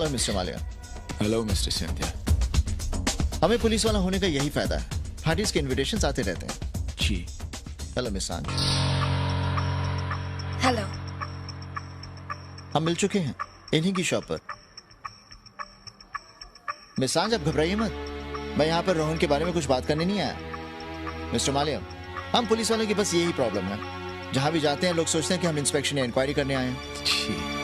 Hello mister Mallya. Hello mister Scindia. हमें police वाला होने का यही फायदा है, पार्टीज के इनविटेशंस आते रहते हैं। जी। हेलो मिस सांज। हेलो। हम मिल चुके हैं इन्हीं की शॉप पर। मिस सांज, आप घबराइए मत, मैं यहाँ पर रोहन के बारे में कुछ बात करने नहीं आया। मिस्टर मालिया, हम पुलिस वालों की बस यही प्रॉब्लम है, जहां भी जाते हैं लोग सोचते हैं कि हम इंस्पेक्शन या इंक्वायरी करने आए हैं। जी।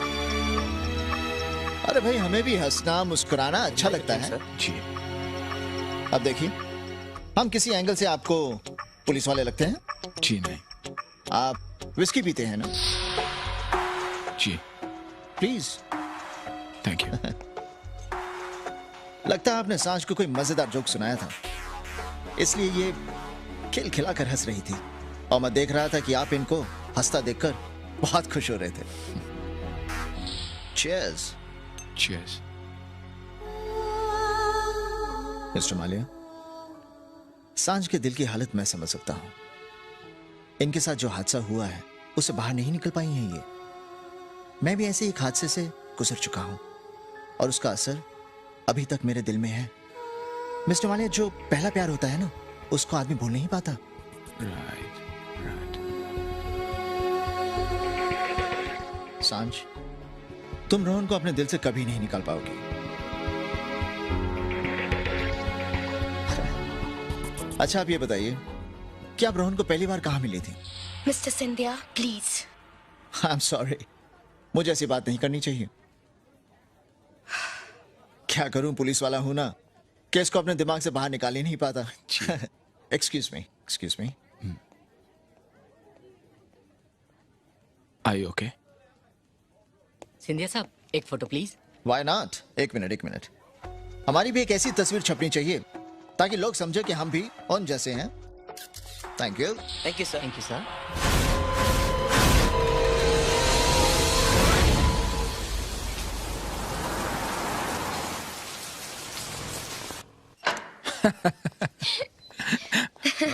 अरे भाई, हमें भी हंसना मुस्कुराना अच्छा लगता है। जी। अब देखिए, हम किसी एंगल से आपको पुलिस वाले लगते हैं? जी नहीं। आप विस्की पीते हैं ना? जी। प्लीज। Thank you. लगता है आपने सांझ को कोई मजेदार जोक सुनाया था, इसलिए ये खिलखिलाकर हंस रही थी, और मैं देख रहा था कि आप इनको हंसता देखकर बहुत खुश हो रहे थे। चीयर्स। चीयर्स। मिस्टर मालिया, सांझ के दिल की हालत मैं समझ सकता हूं। इनके साथ जो हादसा हुआ है उससे बाहर नहीं निकल पाई हैं ये। मैं भी ऐसे एक हादसे से गुजर चुका हूं, और उसका असर अभी तक मेरे दिल में है। मिस्टर मालिया, जो पहला प्यार होता है ना, उसको आदमी भूल नहीं पाता। राइट। सांझ, तुम रोहन को अपने दिल से कभी नहीं निकाल पाओगी। अच्छा, आप ये बताइए कि आप रोहन को पहली बार कहां मिली थी? Mister Scindia, please. I am sorry, मुझे ऐसी बात नहीं करनी चाहिए। क्या करूं, पुलिस वाला हूं ना, केस को अपने दिमाग से बाहर निकाल ही नहीं पाता। Excuse me, excuse me. I okay? Scindia साहब, एक फोटो प्लीज। Why not? एक मिनट, एक मिनट। हमारी भी एक ऐसी तस्वीर छपनी चाहिए ताकि लोग समझे कि हम भी उन जैसे हैं। Thank you. Thank you sir. Thank you sir.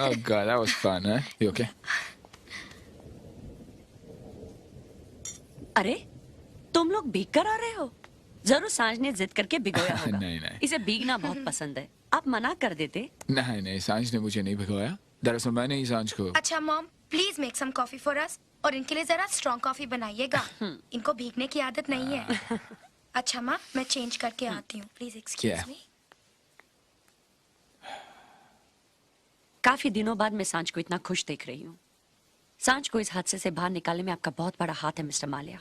Oh God, that was fun, huh? You okay? अरे, तुम लोग भीग कर आ रहे हो? जरूर सांझ ने जिद करके भिगोया होगा। नहीं। इसे भीगना बहुत पसंद है, आप मना कर देते। नहीं, सांझ ने मुझे नहीं भिगोया। दरअसल मैंने ही सांझ को। अच्छा mom, please make some coffee for us, और इनके लिए जरा स्ट्रॉन्ग कॉफी बनाइएगा। इनको भीगने की आदत नहीं है। अच्छा माँ, मैं चेंज करके आती हूँ, प्लीज एक्सक्यूज मी। काफी दिनों बाद मैं सांझ को इतना खुश देख रही हूँ। सांझ को इस हादसे से बाहर निकालने में आपका बहुत बड़ा हाथ है मिस्टर मालिया,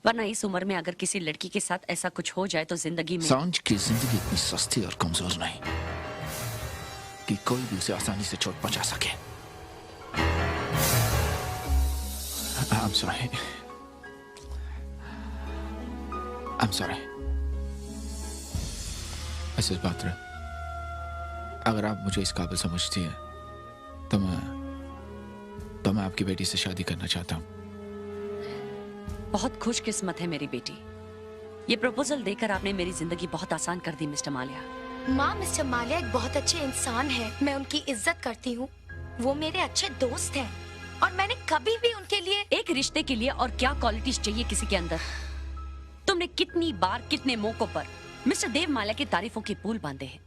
वरना इस उम्र में अगर किसी लड़की के साथ ऐसा कुछ हो जाए तो जिंदगी में। सांझ की जिंदगी इतनी सस्ती और कमजोर नहीं कि कोई भी उसे आसानी से चोट पहुंचा सके। I'm sorry. I'm sorry. Mrs Batra, अगर आप मुझे इस काबिल समझती हैं तो मैं आपकी बेटी से शादी करना चाहता हूँ। बहुत खुशकिस्मत है मेरी बेटी, ये प्रपोजल देकर आपने मेरी जिंदगी बहुत आसान कर दी मिस्टर मालिया। माँ, मिस्टर मालिया एक बहुत अच्छे इंसान हैं, मैं उनकी इज्जत करती हूँ, वो मेरे अच्छे दोस्त हैं, और मैंने कभी भी उनके लिए। एक रिश्ते के लिए और क्या क्वालिटीज चाहिए किसी के अंदर? तुमने कितनी बार कितने मौकों पर मिस्टर देव मालिया की तारीफों के पुल बांधे हैं।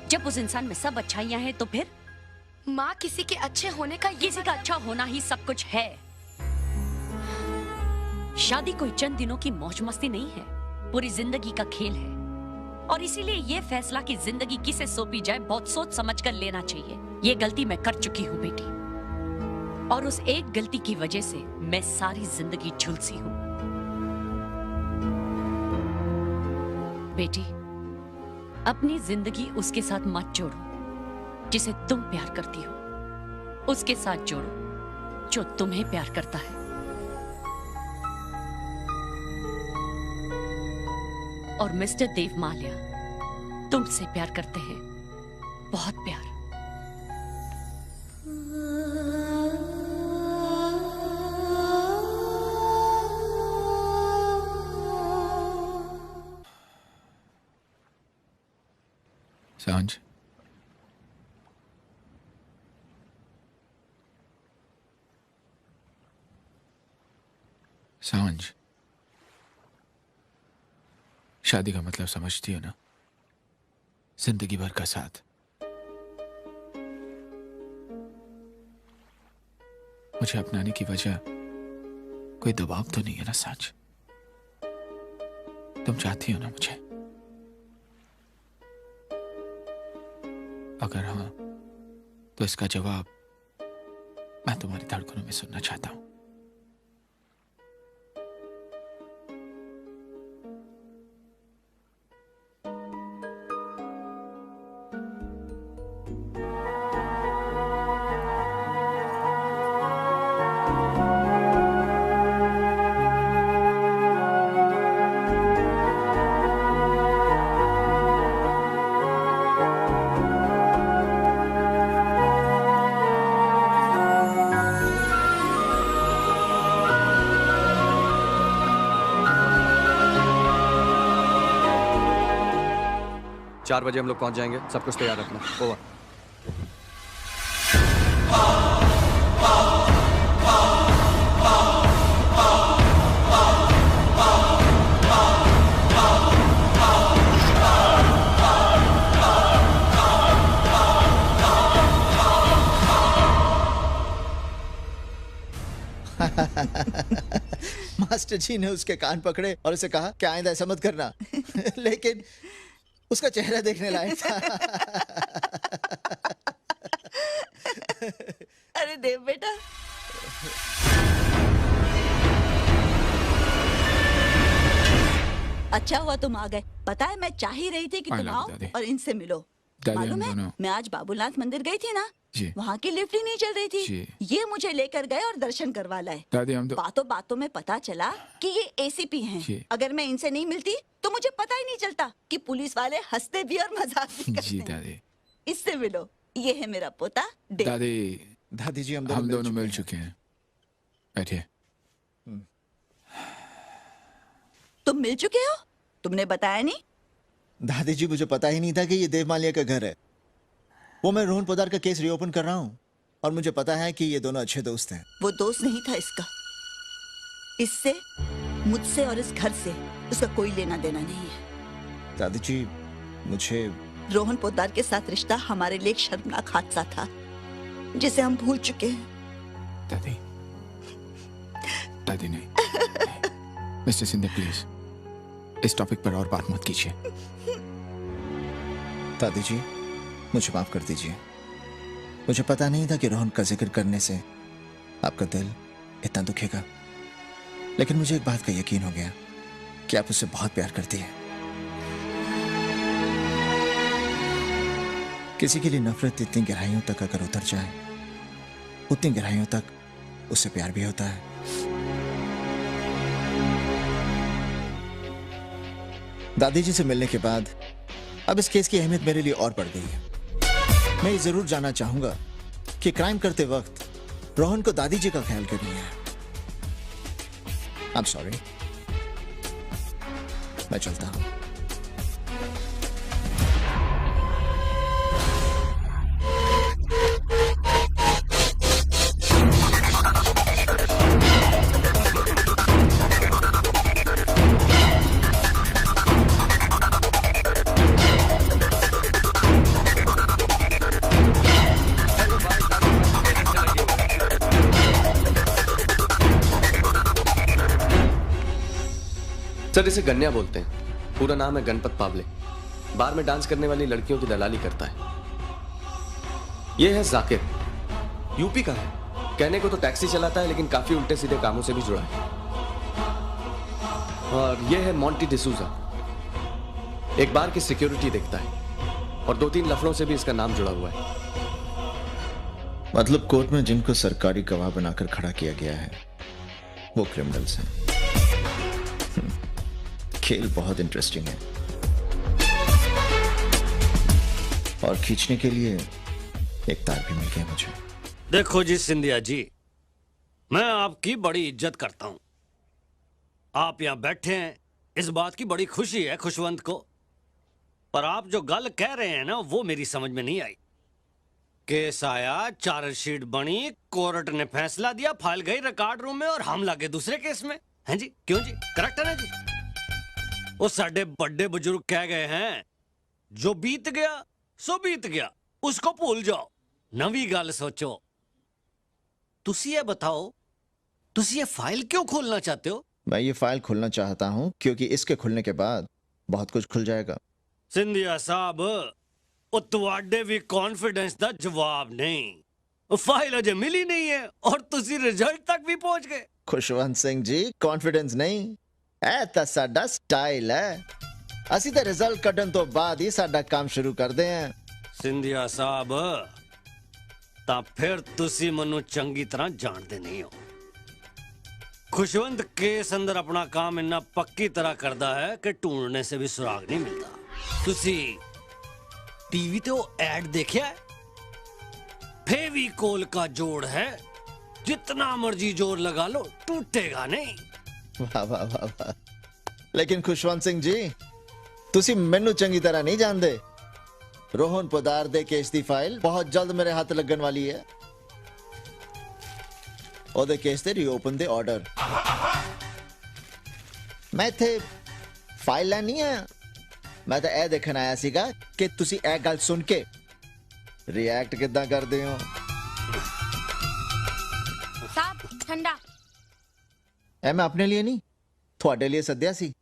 जब उस इंसान में सब अच्छाइयां हैं तो फिर माँ, किसी के अच्छे होने का किसी का अच्छा होना ही सब कुछ है। शादी कोई चंद दिनों की मौज मस्ती नहीं है, पूरी जिंदगी का खेल है, और इसीलिए ये फैसला कि जिंदगी किसे सौंपी जाए बहुत सोच समझ कर लेना चाहिए। ये गलती मैं कर चुकी हूँ बेटी, और उस एक गलती की वजह से मैं सारी जिंदगी झुलसी हूँ। बेटी, अपनी जिंदगी उसके साथ मत जोड़ो जिसे तुम प्यार करती हो, उसके साथ जोड़ो जो तुम्हें प्यार करता है। और मिस्टर देव मालिया तुमसे प्यार करते हैं, बहुत प्यार। सांझ, सांझ, शादी का मतलब समझती हो ना? जिंदगी भर का साथ। मुझे अपनाने की वजह कोई दबाव तो नहीं है ना सांच? तुम चाहती हो ना मुझे? अगर हाँ, तो इसका जवाब मैं तुम्हारी धड़कनों में सुनना चाहता हूं। चार बजे हम लोग पहुंच जाएंगे, सब कुछ तैयार रखना। ओवर। मास्टर जी ने उसके कान पकड़े और उसे कहा कि आइंदा ऐसा मत करना। लेकिन उसका चेहरा देखने लायक था। अरे देव बेटा, अच्छा हुआ तुम आ गए। पता है मैं चाह ही रही थी कि I तुम love आओ दादी। और इनसे मिलो। दादी, मालूम हम है दोनों। मैं आज बाबूनाथ मंदिर गई थी ना, जी। वहाँ की लिफ्ट ही नहीं चल रही जी। थी। ये मुझे लेकर गए और दर्शन करवा लाए। दादी, हम तो बातों बातों में पता चला कि ये एसीपी हैं। जी। अगर मैं इनसे नहीं मिलती तो मुझे पता ही नहीं चलता कि पुलिस वाले हंसते भी और मजाक भी करते जी हैं। दादी। इससे मिलो, ये है मेरा पोता देव। दादी, दादी जी, हम दोनों मिल चुके हैं। बैठिए। तुम मिल चुके हो? तुमने बताया नहीं? दादी जी, मुझे पता ही नहीं था कि ये देव मालिया का घर है। वो मैं रोहन पोदार का केस रीओपन कर रहा हूँ और मुझे पता है कि ये दोनों अच्छे दोस्त हैं। वो दोस्त नहीं था इसका। इससे, मुझसे और इस घर से उसका कोई लेना देना नहीं है। दादी जी, मुझे रोहन पोद्दार के साथ रिश्ता हमारे लिए एक शर्मनाक हादसा था जिसे हम भूल चुके हैं। दादी, दादी नहीं। मिस्टर सिंधिया, प्लीज इस टॉपिक पर और बात मत कीजिए। दादी जी, मुझे माफ कर दीजिए। मुझे पता नहीं था कि रोहन का जिक्र करने से आपका दिल इतना दुखेगा। लेकिन मुझे एक बात का यकीन हो गया कि आप उससे बहुत प्यार करती हैं। किसी के लिए नफरत इतनी गहराइयों तक अगर उतर जाए, उतनी गहराइयों तक उससे प्यार भी होता है। दादी जी से मिलने के बाद अब इस केस की अहमियत मेरे लिए और बढ़ गई है। मैं ये जरूर जानना चाहूंगा कि क्राइम करते वक्त रोहन को दादी जी का ख्याल क्यों नहीं है। आई एम सॉरी, मैं चलता हूं। सर, इसे गन्या बोलते हैं। पूरा नाम है गणपत पावले। बार में डांस करने वाली लड़कियों की दलाली करता है। यह है जाकिर, यूपी का है। कहने को तो टैक्सी चलाता है, लेकिन काफी उल्टे सीधे कामों से भी जुड़ा है। और यह है मोंटी डिसूजा, एक बार की सिक्योरिटी देखता है और 2-3 लफड़ों से भी इसका नाम जुड़ा हुआ है। मतलब कोर्ट में जिनको सरकारी गवाह बनाकर खड़ा किया गया है वो क्रिमिनल्स हैं। खेल बहुत इंटरेस्टिंग है और खींचने के लिए एक तार भी मिल गया मुझे। देखो जी सिंधिया जी, मैं आपकी बड़ी इज्जत करता हूं। आप यहां बैठे हैं, इस बात की बड़ी खुशी है खुशवंत को। पर आप जो गल कह रहे हैं ना, वो मेरी समझ में नहीं आई। केस आया, चार्जशीट बनी, कोर्ट ने फैसला दिया, फाइल गई रिकॉर्ड रूम में और हम लगे दूसरे केस में। हैं जी? क्यों जी? करेक्ट है ना जी? वो साडे बड़े बुजुर्ग कह गए हैं, जो बीत गया सो बीत गया, उसको भूल जाओ, नवी गल सोचो। तुसी ये बताओ, तुसी ये फाइल क्यों खोलना चाहते हो? मैं ये फाइल खोलना चाहता हूं क्योंकि इसके खुलने के बाद बहुत कुछ खुल जाएगा। सिंधिया साहब, वो तुहाडे भी कॉन्फिडेंस दा जवाब नहीं। वो फाइल अजे मिली नहीं है और तुसी रिजल्ट तक भी पहुंच गए। खुशवंत सिंह जी, कॉन्फिडेंस नहीं, ਇਹ ਤਾਂ ਸਾਡਾ ਸਟਾਈਲ ਹੈ। ਅਸੀਂ ਤਾਂ ਰਿਜ਼ਲਟ ਕੱਢਣ ਤੋਂ ਬਾਅਦ ਹੀ ਸਾਡਾ ਕੰਮ ਸ਼ੁਰੂ ਕਰਦੇ ਹਾਂ। ਸਿੰਧੀਆ ਸਾਹਿਬ, ਤਾਂ ਫਿਰ ਤੁਸੀਂ ਮੈਨੂੰ ਚੰਗੀ ਤਰ੍ਹਾਂ ਜਾਣਦੇ ਨਹੀਂ ਹੋ। खुशवंत केस अंदर अपना काम इतना पक्की तरह करता है कि ढूंढने से भी सुराग नहीं मिलता। तुसी टीवी ते वो एड देखा है? फेविकोल का जोड़ है, जितना मर्जी जोर लगा लो टूटेगा नहीं। वाह वाह वाह वाह। लेकिन खुशवंत सिंह जी, तुसी मैनू चंगी तरह नहीं जानते। रोहन पोदार दे केस दी फाइल बहुत जल्द मेरे हाथ लगन वाली है। ਉਹਦੇ ਕੇਸ ਤੇ ਰੀਓਪਨ ਦੇ ਆਰਡਰ। ਮੈਂ ਇੱਥੇ ਫਾਈਲ ਲੈਣ ਨਹੀਂ ਆਇਆ, ਮੈਂ ਤਾਂ ਇਹ ਦੇਖਣ ਆਇਆ ਸੀਗਾ ਕਿ ਤੁਸੀਂ ਇਹ ਗੱਲ ਸੁਣ ਕੇ ਰਿਐਕਟ ਕਿੱਦਾਂ ਕਰਦੇ ਹੋ। साहब ठंडा। ਇਹ ਮੈਂ ਆਪਣੇ ਲਈ ਨਹੀਂ, ਤੁਹਾਡੇ ਲਈ ਸੱਦਿਆ ਸੀ,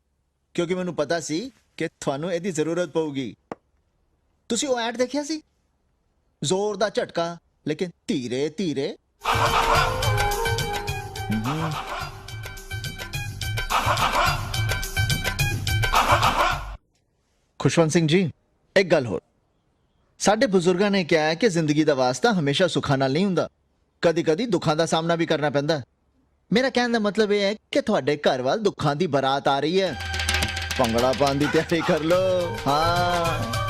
ਕਿਉਂਕਿ ਮੈਨੂੰ ਪਤਾ ਸੀ ਕਿ ਤੁਹਾਨੂੰ ਇਹਦੀ ਜ਼ਰੂਰਤ ਪਊਗੀ। ਤੁਸੀਂ ਉਹ ਐਡ ਦੇਖਿਆ ਸੀ? ਜ਼ੋਰ ਦਾ ਝਟਕਾ, ਲੇਕਿਨ ਧੀਰੇ ਧੀਰੇ। खुशवंत सिंह जी, एक गल हो, साडे बुजुर्गां ने क्या है कि जिंदगी दा वास्ता हमेशा सुखा नाल नहीं हुंदा, कदी कदी दुखां दा सामना भी करना पैंदा। मेरा कहने दा मतलब यह है कि तुहाडे घर वाल दुखां दी बारात आ रही है, भंगड़ा पाउण दी तैयारी कर लो। हाँ।